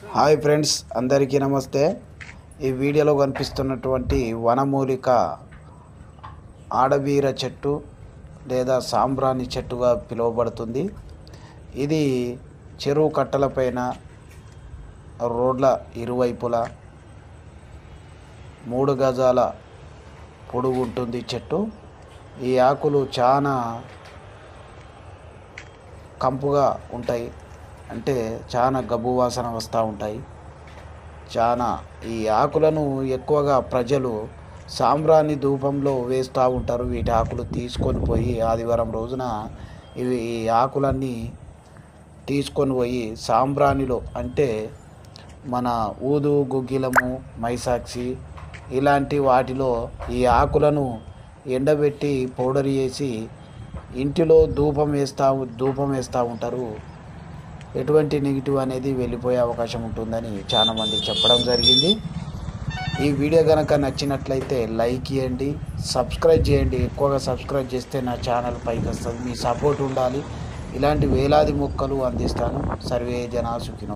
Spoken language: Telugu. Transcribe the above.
హాయ్ ఫ్రెండ్స్, అందరికీ నమస్తే. ఈ వీడియోలో కనిపిస్తున్నటువంటి వనమూలిక ఆడబీర చెట్టు లేదా సాంబ్రాణి చెట్టుగా పిలువబడుతుంది. ఇది చెరువు కట్టలపైన రోడ్ల ఇరువైపులా 3 గజాల పొడుగు ఉంటుంది చెట్టు. ఈ ఆకులు చాలా కంపుగా ఉంటాయి, అంటే చాలా గబ్బు వాసన వస్తూ ఉంటాయి. ఈ ఆకులను ఎక్కువగా ప్రజలు సాంబ్రాణి ధూపంలో వేస్తూ ఉంటారు. వీటి ఆకులు తీసుకొని పోయి ఆదివారం రోజున ఈ ఆకులన్నీ తీసుకొని పోయి సాంబ్రాణిలో, అంటే మన ఊదు, గుగ్గిలము, మైసాక్షి ఇలాంటి వాటిలో ఈ ఆకులను ఎండబెట్టి పౌడర్ చేసి ఇంటిలో ధూపం వేస్తూ ఉంటారు. ఎటువంటి నెగిటివ్ అనేది వెళ్ళిపోయే అవకాశం ఉంటుందని చాలామంది చెప్పడం జరిగింది. ఈ వీడియో కనుక నచ్చినట్లయితే లైక్ చేయండి, సబ్స్క్రైబ్ చేయండి. ఎక్కువగా సబ్స్క్రైబ్ చేస్తే నా ఛానల్ పైకి వస్తుంది. మీ సపోర్ట్ ఉండాలి. ఇలాంటి వేలాది మొక్కలు అందిస్తాను. సర్వే జనా సుఖినో.